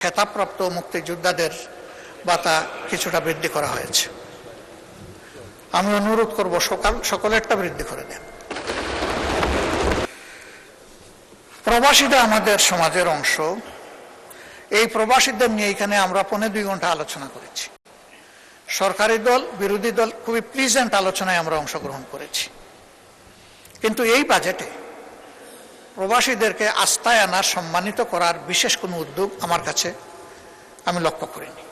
খেতাবপ্রাপ্ত মুক্তিযোদ্ধাদের ভাতা কিছুটা বৃদ্ধি করা হয়েছে। আমি অনুরোধ করব সকলেরটা বৃদ্ধি করে দেন। প্রবাসীরা আমাদের সমাজের অংশ। এই প্রবাসীদের নিয়ে এখানে আমরা 2.5 ঘন্টা আলোচনা করেছি। সরকারি দল বিরোধী দল খুবই প্লিজেন্ট আলোচনায় আমরা অংশগ্রহণ করেছি, কিন্তু এই বাজেটে প্রবাসীদেরকে আস্থায় আনার সম্মানিত করার বিশেষ কোনো উদ্যোগ আমার কাছে আমি লক্ষ্য করিনি।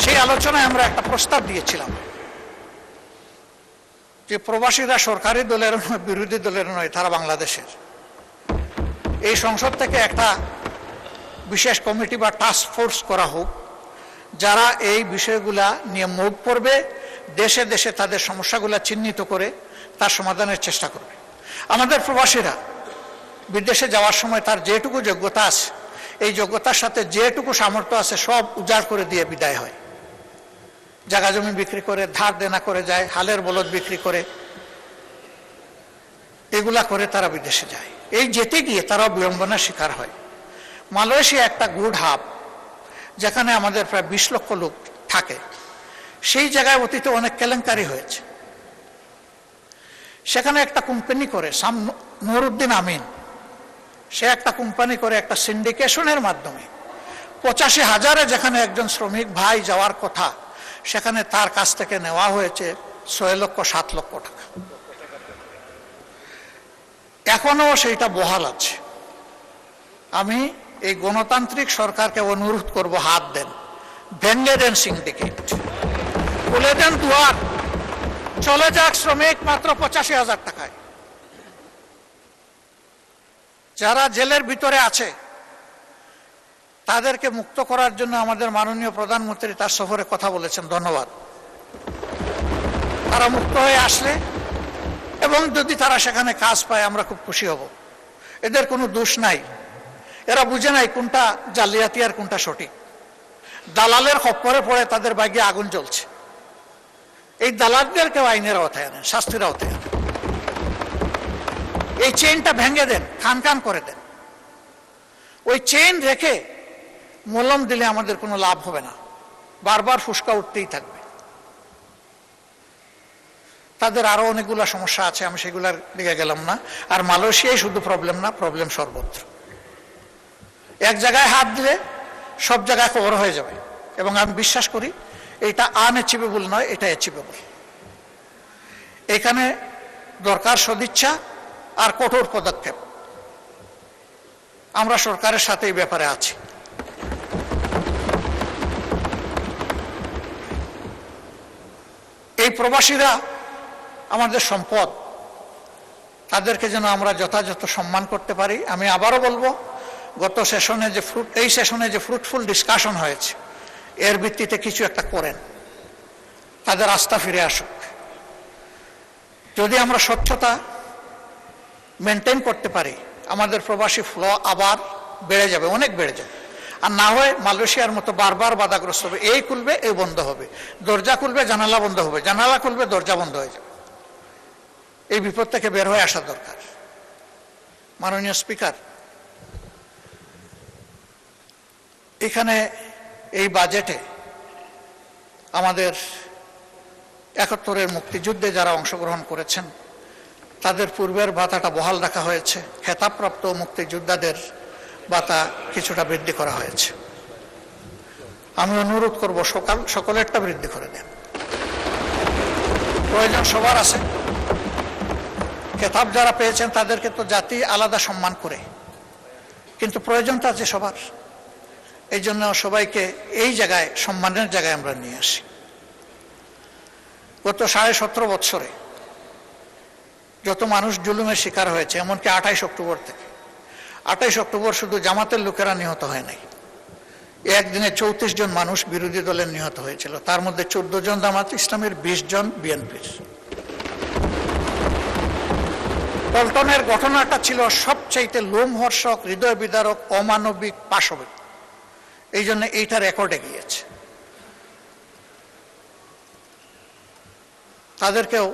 সেই আলোচনায় আমরা একটা প্রস্তাব দিয়েছিলাম যে প্রবাসীরা সরকারি দলের নয়, বিরোধী দলের নয়, তারা বাংলাদেশের। এই সংসদ থেকে একটা বিশেষ কমিটি বা টাস্ক ফোর্স করা হোক, যারা এই বিষয়গুলা নিয়ে মুখ পড়বে, দেশে দেশে তাদের সমস্যাগুলা চিহ্নিত করে তার সমাধানের চেষ্টা করবে। আমাদের প্রবাসীরা বিদেশে যাওয়ার সময় তার যেটুকু যোগ্যতা আছে, এই যোগ্যতার সাথে যেটুকু সামর্থ্য আছে সব উজাড় করে দিয়ে বিদায় হয়। জায়গা জমি বিক্রি করে, ধার দেনা করে যায়, হালের বলদ বিক্রি করে, এগুলা করে তারা বিদেশে যায়। এই যেতে গিয়ে তারাও বিড়ম্বনার শিকার হয়। মালয়েশিয়া একটা গুড হাব, যেখানে আমাদের প্রায় 20 লক্ষ লোক থাকে। সেই জায়গায় অতীতে অনেক কেলেঙ্কারি হয়েছে। সেখানে একটা কোম্পানি করে নুরুদ্দিন আমিন, সে একটা কোম্পানি করে একটা সিন্ডিকেশনের মাধ্যমে 85,000-এ যেখানে একজন শ্রমিক ভাই যাওয়ার কথা, সেখানে তার কাছ থেকে নেওয়া হয়েছে 6 লক্ষ 7 লক্ষ টাকা। এখনো সেইটা বহাল আছে। আমি এই গণতান্ত্রিক সরকারকে অনুরোধ করব, হাত দেন, ভেঙে দেন সিন্ডিকেট, খুলে দেন দুয়ার, চলে যাক শ্রমিক মাত্র 85,000 টাকায়। যারা জেলের ভিতরে আছে তাদেরকে মুক্ত করার জন্য আমাদের মাননীয় প্রধানমন্ত্রী তার সফরে কথা বলেছেন, ধন্যবাদ। তারা মুক্ত হয়ে আসলে এবং যদি তারা সেখানে কাজ পায় আমরা খুব খুশি হব। এদের কোনো দোষ নাই, এরা বুঝে নাই কোনটা জালিয়াতি আর কোনটা সঠিক। দালালের খপ্পরে পড়ে তাদের ভাগ্যে আগুন জ্বলছে। এই দালালদেরকেও আইনের আওতায় আনেন, শাস্তির আওতায় আনেন। এই চেইনটা ভেঙে দেন, খান খান করে দেন। ওই চেইন রেখে মলম দিলে আমাদের কোনো লাভ হবে না, বারবার ফুসকা উঠতেই থাকবে। তাদের আরো অনেকগুলো সমস্যা আছে, আমি সেগুলার দিকে গেলাম না। আর মালয়েশিয়ায় শুধু প্রবলেম না, প্রবলেম সর্বত্র। এক জায়গায় হাত দিলে সব জায়গায় কভার হয়ে যাবে, এবং আমি বিশ্বাস করি এটা আনঅ্যাচিভেবল নয়, এটা অ্যাচিভেবল। এখানে দরকার সদিচ্ছা আর কঠোর পদক্ষেপ। আমরা সরকারের সাথে এই ব্যাপারে আছি। এই প্রবাসীরা আমাদের সম্পদ, তাদেরকে যেন আমরা যথাযথ সম্মান করতে পারি। আমি আবারও বলবো, গত সেশনে এই সেশনে যে ফ্রুটফুল ডিসকাশন হয়েছে, এর ভিত্তিতে কিছু একটা করেন, তাদের আস্থা ফিরে আসুক। যদি আমরা স্বচ্ছতা মেনটেন করতে পারি, আমাদের প্রবাসী ফ্লো আবার বেড়ে যাবে, অনেক বেড়ে যাবে। আর না হয় মালয়েশিয়ার মতো বারবার বাধাগ্রস্ত হবে। এই খুলবে, এই বন্ধ হবে, দরজা খুলবে, জানালা বন্ধ হবে, জানালা খুলবে, দরজা বন্ধ হয়ে যাবে। এই বিপদ থেকে বের হয়ে আসা দরকার। মাননীয় স্পিকার, এখানে এই বাজেটে আমাদের 71-এর মুক্তিযুদ্ধে যারা অংশগ্রহণ করেছেন তাদের পূর্বের ভাতাটা বহাল রাখা হয়েছে। খেতাবপ্রাপ্ত মুক্তিযোদ্ধাদের ভাতা কিছুটা বৃদ্ধি করা হয়েছে। আমি অনুরোধ করব সকলেরটা বৃদ্ধি করে দেন। প্রয়োজন সবার আছে। খেতাব যারা পেয়েছেন তাদেরকে তো জাতি আলাদা সম্মান করে, কিন্তু প্রয়োজনটা আছে সবার। এই জন্য সবাইকে এই জায়গায় সম্মানের জায়গায় আমরা নিয়ে আসি। গত 17.5 বছরে যত মানুষ জুলুমের শিকার হয়েছে, এমনকি 28 অক্টোবর থেকে, 28 অক্টোবর শুধু জামাতের লোকেরা নিহত হয় নাই, একদিনে 34 জন মানুষ বিরোধী দলের নিহত হয়েছিল। তার মধ্যে 14 জন জামাত ইসলামের, 20 জন বিএনপির। পল্টনের ঘটনাটা ছিল সবচাইতে লোমহর্ষক, হৃদয় বিদারক, অমানবিক, পাশবিক। এই জন্য এইটা রেকর্ডে গিয়েছে। তাদেরকেও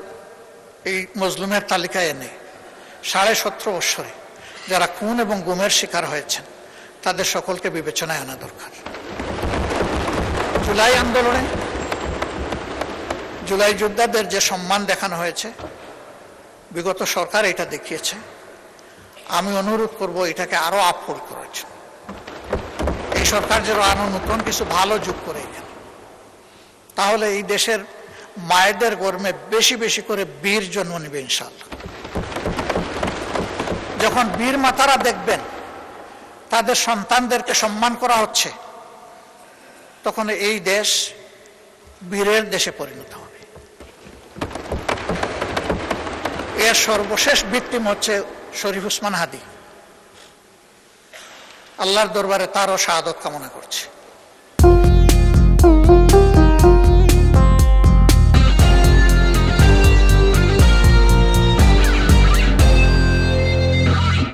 এই মজলুমের তালিকায় এনে 17.5 বছরে যারা খুন এবং গুমের শিকার হয়েছেন তাদের সকলকে বিবেচনায় আনা দরকার। জুলাই আন্দোলনে জুলাই যোদ্ধাদের যে সম্মান দেখানো হয়েছে, বিগত সরকার এটা দেখিয়েছে। আমি অনুরোধ করব এটাকে আরো আপহোল্ড করার জন্য। এই সরকার যেন আরো নতুন কিছু ভালো যোগ করে এখানে, তাহলে এই দেশের মায়েদের গর্মে বেশি বেশি করে বীর জন্ম নেবে ইনশাআল্লাহ। যখন বীর মাতারা দেখবেন তাদের সন্তানদেরকে সম্মান করা হচ্ছে, তখন এই দেশ বীরের দেশে পরিণত হবে। এর সর্বশেষ ভিত্তিম হচ্ছে শরীফ ওসমান হাদি। আল্লাহর দরবারে তারও শাহাদত কামনা করছে।